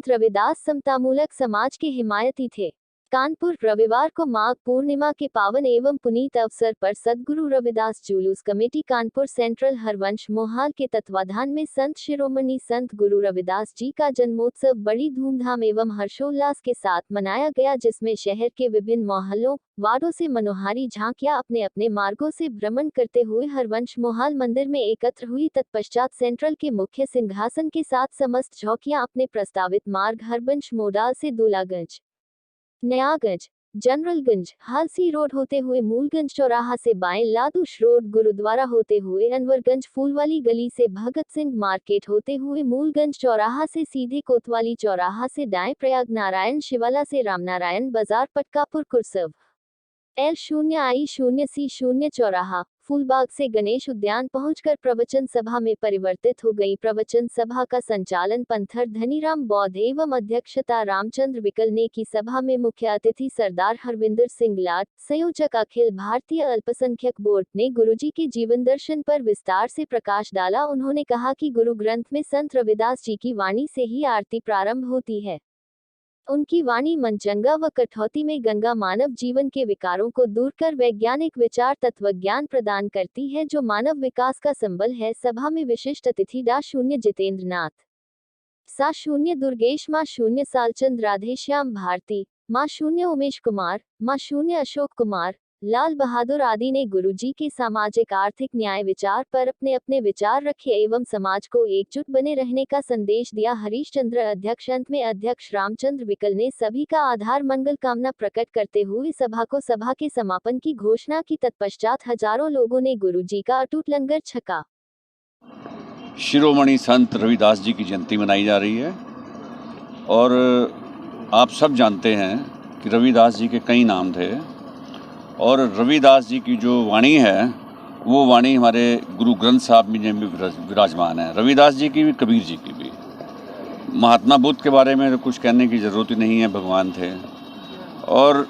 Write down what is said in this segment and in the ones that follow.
संत रविदास समतामूलक समाज के हिमायती थे। कानपुर, रविवार को माघ पूर्णिमा के पावन एवं पुनीत अवसर पर सद्गुरु रविदास जुलूस कमेटी कानपुर सेंट्रल हरवंश मोहाल के तत्वाधान में संत शिरोमणि संत गुरु रविदास जी का जन्मोत्सव बड़ी धूमधाम एवं हर्षोल्लास के साथ मनाया गया, जिसमें शहर के विभिन्न मोहल्लों, वार्डों से मनोहारी झांकियां अपने अपने मार्गों से भ्रमण करते हुए हरवंश मोहाल मंदिर में एकत्र हुई। तत्पश्चात सेंट्रल के मुख्य सिंहासन के साथ समस्त झौकियां अपने प्रस्तावित मार्ग हरवंश मोडाल से दूलागंज, नयागंज, जनरलगंज, हालसी रोड होते हुए मूलगंज चौराहा से बाएं लादूश रोड, गुरुद्वारा होते हुए अनवरगंज, फूलवाली गली से भगत सिंह मार्केट होते हुए मूलगंज चौराहा से सीधे कोतवाली चौराहा से दाएं प्रयाग नारायण शिवाला से रामनारायण बाजार, पटकापुर, कुरसव, L0I0C0 चौराहा, फूलबाग से गणेश उद्यान पहुंचकर प्रवचन सभा में परिवर्तित हो गई। प्रवचन सभा का संचालन पंथर धनीराम बौद्ध एवं अध्यक्षता रामचंद्र विकल ने की। सभा में मुख्य अतिथि सरदार हरविंदर सिंह लाड, संयोजक अखिल भारतीय अल्पसंख्यक बोर्ड, ने गुरुजी के जीवन दर्शन पर विस्तार से प्रकाश डाला। उन्होंने कहा कि गुरु ग्रंथ में संत रविदास जी की वाणी से ही आरती प्रारंभ होती है। उनकी वाणी मनचंगा व कठौती में गंगा मानव जीवन के विकारों को दूर कर वैज्ञानिक विचार तत्वज्ञान प्रदान करती है, जो मानव विकास का संबल है। सभा में विशिष्ट अतिथि डा. जितेंद्र नाथ, सा. दुर्गेश, मां. सालचंद, राधेश्याम भारती, मां. उमेश कुमार, मां. अशोक कुमार, लाल बहादुर आदि ने गुरुजी के सामाजिक आर्थिक न्याय विचार पर अपने अपने विचार रखे एवं समाज को एकजुट बने रहने का संदेश दिया। हरीश चंद्र अध्यक्ष। अंत में अध्यक्ष रामचंद्र विकल ने सभी का आधार मंगल कामना प्रकट करते हुए सभा के समापन की घोषणा की। तत्पश्चात हजारों लोगों ने गुरुजी का अटूट लंगर छका। शिरोमणि संत रविदास जी की जयंती मनाई जा रही है और आप सब जानते हैं कि रविदास जी के कई नाम थे और रविदास जी की जो वाणी है वो वाणी हमारे गुरु ग्रंथ साहब में भी विराजमान है। रविदास जी की भी, कबीर जी की भी। महात्मा बुद्ध के बारे में तो कुछ कहने की ज़रूरत ही नहीं है, भगवान थे। और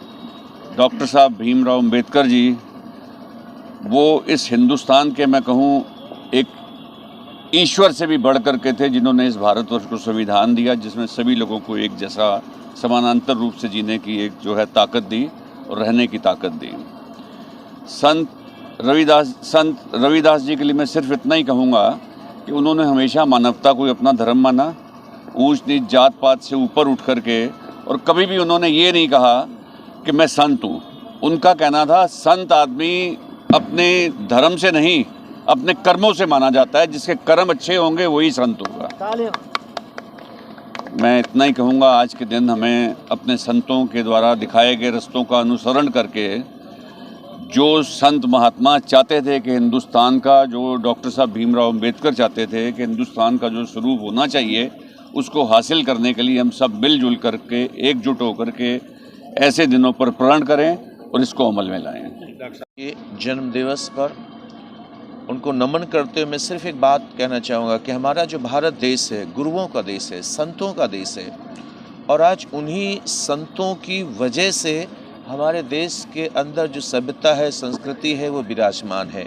डॉक्टर साहब भीमराव अंबेडकर जी, वो इस हिंदुस्तान के, मैं कहूँ, एक ईश्वर से भी बढ़ कर के थे, जिन्होंने इस भारतवर्ष को संविधान दिया जिसमें सभी लोगों को एक जैसा समानांतर रूप से जीने की एक जो है ताकत दी और रहने की ताकत दी। संत रविदास जी के लिए मैं सिर्फ इतना ही कहूँगा कि उन्होंने हमेशा मानवता को अपना धर्म माना, ऊंच नीच जात पात से ऊपर उठ कर के, और कभी भी उन्होंने ये नहीं कहा कि मैं संत हूँ। उनका कहना था संत आदमी अपने धर्म से नहीं अपने कर्मों से माना जाता है, जिसके कर्म अच्छे होंगे वही संत होगा। मैं इतना ही कहूँगा, आज के दिन हमें अपने संतों के द्वारा दिखाए गए रास्तों का अनुसरण करके, जो संत महात्मा चाहते थे कि हिंदुस्तान का, जो डॉक्टर साहब भीमराव अंबेडकर चाहते थे कि हिंदुस्तान का जो स्वरूप होना चाहिए, उसको हासिल करने के लिए हम सब मिलजुल करके, एकजुट होकर के ऐसे दिनों पर प्रण करें और इसको अमल में लाएं। ये जन्म दिवस पर उनको नमन करते हुए मैं सिर्फ एक बात कहना चाहूँगा कि हमारा जो भारत देश है, गुरुओं का देश है, संतों का देश है, और आज उन्हीं संतों की वजह से हमारे देश के अंदर जो सभ्यता है, संस्कृति है, वो विराजमान है।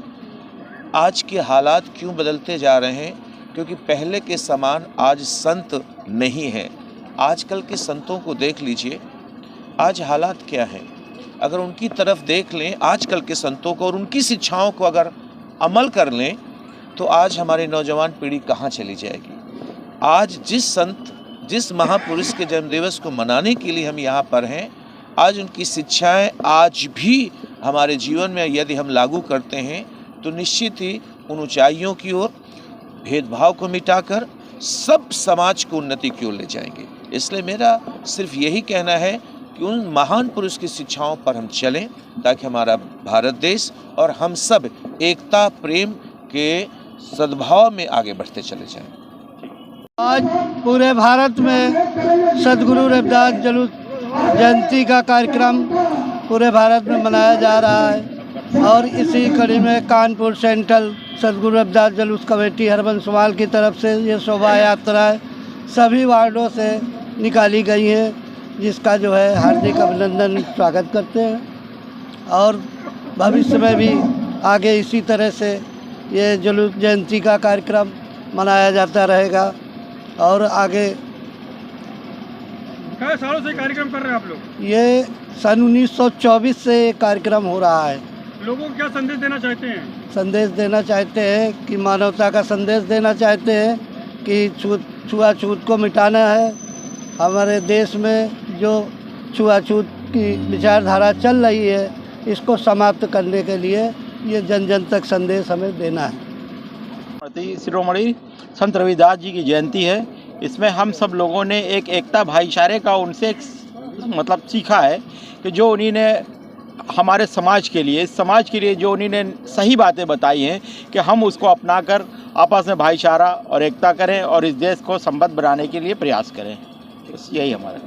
आज के हालात क्यों बदलते जा रहे हैं? क्योंकि पहले के समान आज संत नहीं है। आजकल के संतों को देख लीजिए, आज हालात क्या हैं। अगर उनकी तरफ देख लें, आजकल के संतों को, और उनकी शिक्षाओं को अगर अमल कर लें, तो आज हमारी नौजवान पीढ़ी कहाँ चली जाएगी। आज जिस महापुरुष के जन्मदिवस को मनाने के लिए हम यहाँ पर हैं, आज उनकी शिक्षाएं आज भी हमारे जीवन में यदि हम लागू करते हैं तो निश्चित ही उन ऊंचाइयों की ओर, भेदभाव को मिटाकर सब समाज को उन्नति की ओर ले जाएंगे। इसलिए मेरा सिर्फ यही कहना है कि उन महान पुरुष की शिक्षाओं पर हम चलें, ताकि हमारा भारत देश और हम सब एकता, प्रेम के सद्भाव में आगे बढ़ते चले जाएं। आज पूरे भारत में सद्गुरु रविदास जुलूस जयंती का कार्यक्रम पूरे भारत में मनाया जा रहा है, और इसी कड़ी में कानपुर सेंट्रल सद्गुरु रविदास जुलूस कमेटी हरवंश मोहाल की तरफ से ये शोभा यात्राएँ सभी वार्डों से निकाली गई हैं, जिसका जो है हार्दिक अभिनंदन स्वागत करते हैं। और भविष्य में भी आगे इसी तरह से ये जुलूस जयंती का कार्यक्रम मनाया जाता रहेगा, और आगे कई सालों से कार्यक्रम कर रहे हैं आप लोग? ये सन 1924 से कार्यक्रम हो रहा है। लोगों को क्या संदेश देना चाहते हैं? संदेश देना चाहते हैं कि मानवता का संदेश देना चाहते हैं कि छुआछूत को मिटाना है। हमारे देश में जो छुआछूत की विचारधारा चल रही है, इसको समाप्त करने के लिए ये जन जन तक संदेश हमें देना है। शिरोमणि संत रविदास जी की जयंती है। इसमें हम सब लोगों ने एक एकता भाईचारे का उनसे मतलब सीखा है कि जो उन्हीं ने हमारे समाज के लिए, इस समाज के लिए जो उन्हीं ने सही बातें बताई हैं कि हम उसको अपनाकर आपस में भाईचारा और एकता करें और इस देश को संबद्ध बनाने के लिए प्रयास करें। बस यही हमारा